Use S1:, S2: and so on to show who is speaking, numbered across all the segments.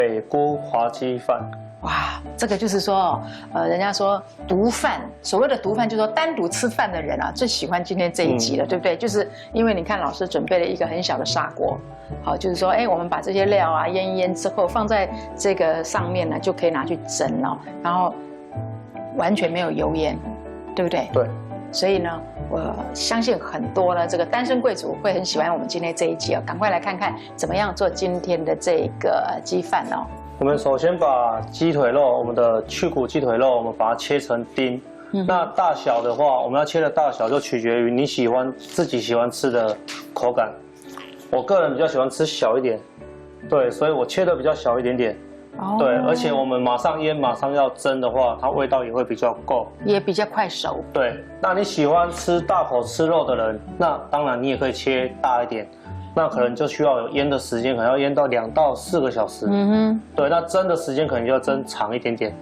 S1: 北菇滑鸡饭。
S2: 哇，这个就是说，人家说毒贩，所谓的毒贩，就是说单独吃饭的人啊，最喜欢今天这一集了，对不对？就是因为你看老师准备了一个很小的砂锅，好，就是说，哎，我们把这些料啊腌一腌之后，放在这个上面呢，就可以拿去蒸了，然后完全没有油烟，对不对？
S1: 对。
S2: 所以呢，我相信很多呢这个单身贵族会很喜欢我们今天这一集哦，赶快来看看怎么样做今天的这个鸡饭哦。
S1: 我们首先把鸡腿肉，我们的去骨鸡腿肉，我们把它切成丁。那大小的话，我们要切的大小就取决于你自己喜欢吃的口感。我个人比较喜欢吃小一点，对，所以我切的比较小一点点。对，而且我们马上腌、马上要蒸的话，它味道也会比较够，也
S2: 比较快熟。
S1: 对，那你喜欢吃大口吃肉的人，那当然你也可以切大一点。那可能就需要有腌的时间，可能要腌到2到4个小时。对，那蒸的时间可能就要蒸长一点点。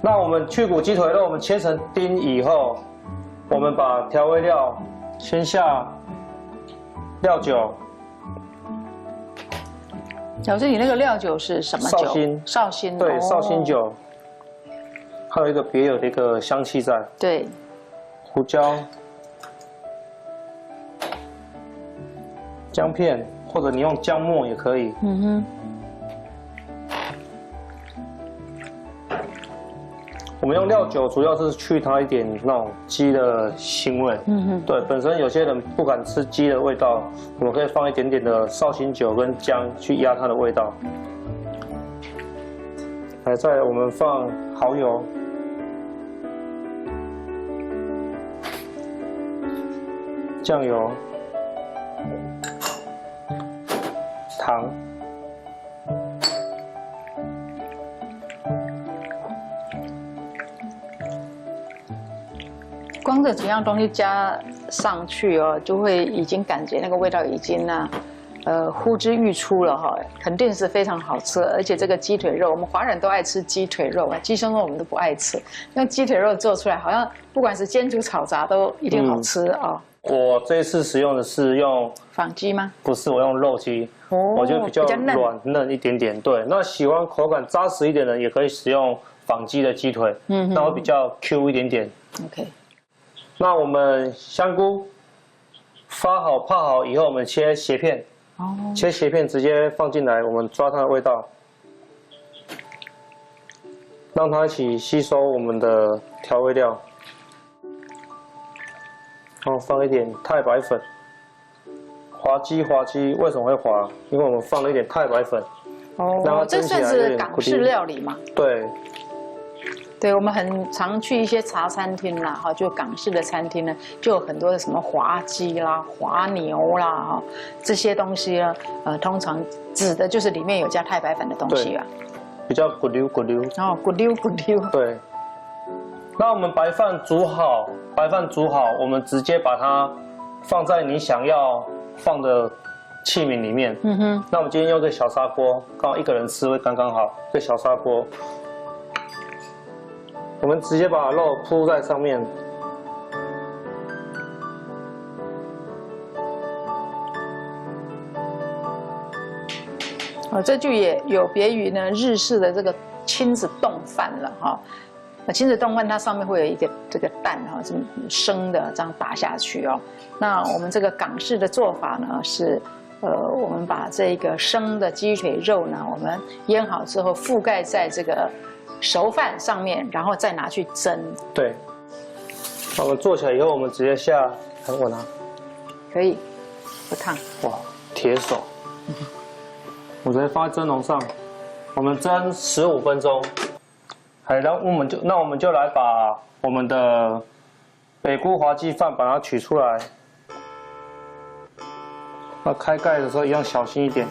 S1: 那我们去骨鸡腿肉，我们切成丁以后，我们把调味料先下料酒。
S2: 老师，你那个料酒是什么酒？绍兴。
S1: 对，绍兴酒。还有一个别有的一个香气在。
S2: 对。
S1: 胡椒。姜片，或者你用姜末也可以。我们用料酒主要是去它一点那种鸡的腥味。对，本身有些人不敢吃鸡的味道，我们可以放一点点的绍兴酒跟姜去压它的味道。来，再来我们放蚝油。酱油。糖，
S2: 光这几样东西加上去哦，就会已经感觉那个味道已经呼之欲出了哈，肯定是非常好吃。而且这个鸡腿肉，我们华人都爱吃鸡腿肉啊，鸡胸肉我们都不爱吃。那鸡腿肉做出来，好像不管是煎煮炒炸都一定好吃哦。
S1: 我这一次使用的是用
S2: 仿鸡吗？
S1: 不是，我用肉鸡。我就比较软嫩一点点。对，那喜欢口感扎实一点的人也可以使用仿鸡的鸡腿。那会比较 Q 一点点。
S2: OK。
S1: 那我们香菇发好泡好以后，我们切斜片。切斜片直接放进来，我们抓它的味道，让它一起吸收我们的调味料。然后放一点太白粉。滑鸡为什么会滑？因为我们放了一点太白粉。
S2: 这算是港式料理嘛？
S1: 对。
S2: 对，我们很常去一些茶餐厅啦，哈，就港式的餐厅呢，就有很多的什么滑鸡啦、滑牛啦，哈，这些东西呢，通常指的就是里面有加太白粉的东西啊。
S1: 比较咕溜咕溜。
S2: 咕溜咕溜。对。
S1: 那我们白饭煮好，我们直接把它放在你想要放的器皿里面。那我们今天用这小砂锅，刚好1个人吃会刚刚好。这小砂锅，我们直接把肉铺在上面。
S2: 这就也有别于呢日式的这个亲子冻饭了哈。亲子冻饭它上面会有一个这个蛋哈，是生的这样打下去哦。那我们这个港式的做法呢是，我们把这个生的鸡腿肉呢，我们腌好之后覆盖在这个熟饭上面，然后再拿去蒸。
S1: 对。我们做起来以后，我们直接下，我拿。
S2: 可以，不烫。
S1: 哇，铁手。我直接放在蒸笼上，我们蒸15分钟。然后我们就来把我们的北菇滑鸡饭把它取出来。那开盖的时候一样小心一点。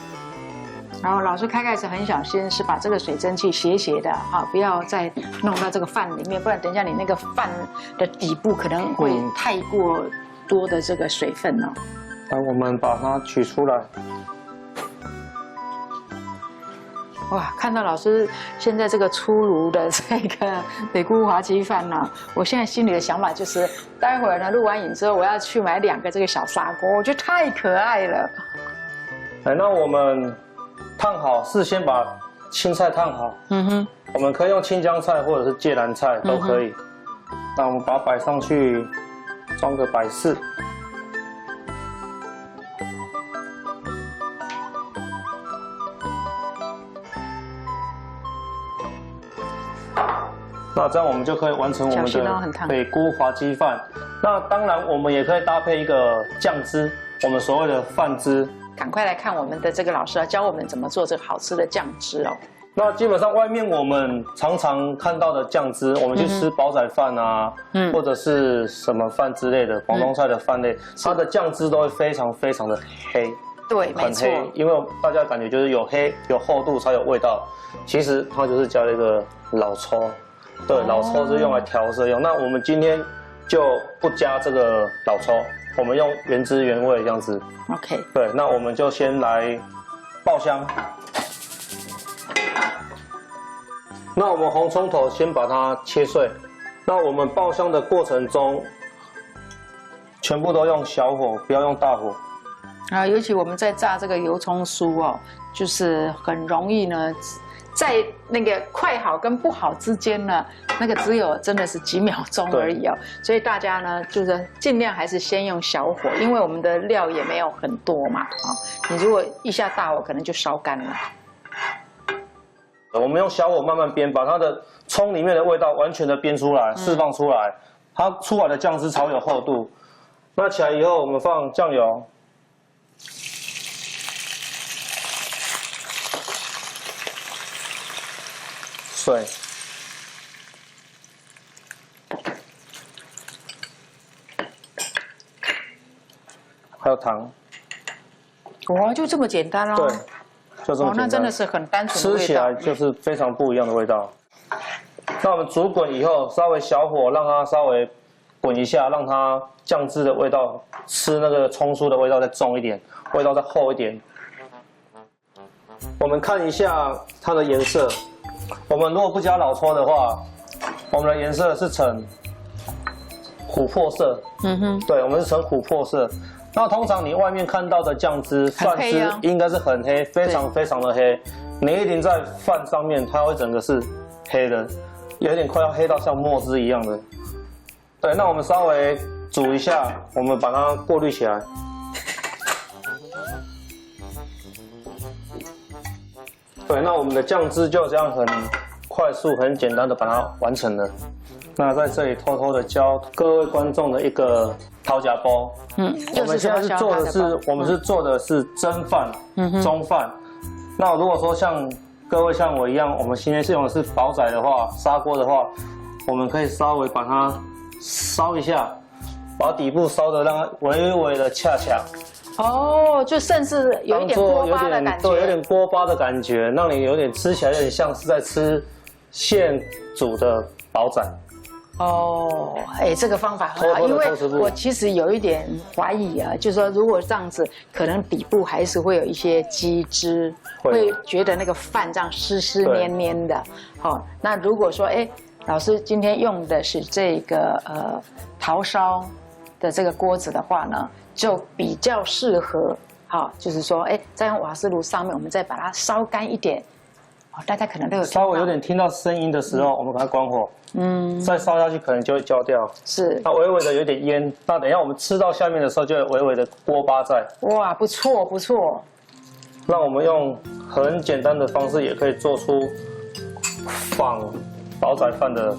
S2: 然后老师开盖时很小心，是把这个水蒸气斜斜的哈，不要再弄到这个饭里面，不然等一下你那个饭的底部可能会太过多的这个水分哦。
S1: 来，我们把它取出来。
S2: 哇，看到老师现在这个出炉的这个北菇滑鸡饭呢，我现在心里的想法就是，待会儿呢录完影之后，我要去买2个这个小砂锅，我觉得太可爱了。
S1: 那我们烫好，事先把青菜烫好，我们可以用青江菜或者是芥蓝菜都可以。那我们把它摆上去，装个摆饰。那这样我们就可以完成我们的北菇滑鸡饭。那当然，我们也可以搭配一个酱汁，我们所谓的饭汁。
S2: 赶快来看我们的这个老师要教我们怎么做这个好吃的酱汁哦。
S1: 那基本上外面我们常常看到的酱汁，我们去吃煲仔饭啊，或者是什么饭之类的，广东菜的饭类，它的酱汁都会非常非常的黑。
S2: 对，没错，
S1: 因为大家感觉就是有黑有厚度才有味道，其实它就是加了一个老抽。对，老抽是用来调色用。那我们今天就不加这个老抽，我们用原汁原味这样子。
S2: OK。
S1: 对，那我们就先来爆香。那我们红葱头先把它切碎。那我们爆香的过程中，全部都用小火，不要用大火。
S2: 啊，尤其我们在炸这个油葱酥哦，就是很容易呢。在那个快好跟不好之间呢，那个只有真的是几秒钟而已哦，所以大家呢就是尽量还是先用小火，因为我们的料也没有很多嘛，你如果一下大火可能就烧干了。
S1: 我们用小火慢慢煸，把它的葱里面的味道完全的煸出来，释放出来，它出来的酱汁才有厚度。那起来以后，我们放酱油。水，还有糖。
S2: 哇，就这么简单哦。
S1: 对，就这么简单。
S2: 那真的是很单纯的味道。
S1: 吃起来就是非常不一样的味道。那我们煮滚以后，稍微小火让它稍微滚一下，让它酱汁的味道吃那个葱酥的味道再重一点，味道再厚一点。我们看一下它的颜色。我们如果不加老抽的话，我们的颜色是呈琥珀色。对，我们是呈琥珀色。那通常你外面看到的酱汁、饭汁应该是很黑，非常非常的黑。你一淋在饭上面，它会整个是黑的，有点快要黑到像墨汁一样的。对，那我们稍微煮一下，我们把它过滤起来。对，那我们的酱汁就这样很快速、很简单的把它完成了。那在这里偷偷的教各位观众的一个掏夹包。我们现在是做的是，我们是做的是蒸饭、中饭。那如果说像各位像我一样，我们今天是用的是煲仔的话，砂锅的话，我们可以稍微把它烧一下，把底部烧的让它微微的恰恰。
S2: 哦，就甚至有一点锅巴的感觉，
S1: 对，有点锅巴的感觉，让你有点吃起来有点像是在吃现煮的煲仔。
S2: 哦，哎，这个方法很好，因为我其实有一点怀疑啊，就是说如果这样子，可能底部还是会有一些鸡汁，会觉得那个饭这样湿湿黏黏的。好，那如果说哎，老师今天用的是这个陶烧的这个锅子的话呢，就比较适合，好，就是说，哎，在用瓦斯炉上面，我们再把它烧干一点，哦，大家可能都有
S1: 稍微有点听到声音的时候，我们把它关火，再烧下去可能就会焦掉，
S2: 是，
S1: 那微微的有点烟，那等一下我们吃到下面的时候就有微微的锅巴在，
S2: 哇，不错不错，
S1: 那我们用很简单的方式也可以做出仿煲仔饭的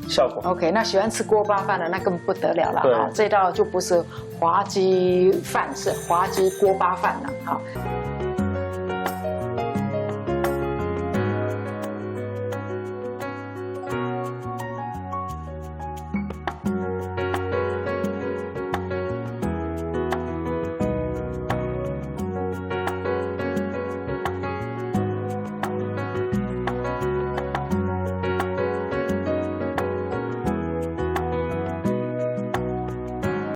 S1: 效果。
S2: OK， 那喜欢吃锅巴饭的那更不得了了哈，这道就不是滑鸡饭，是滑鸡锅巴饭了哈。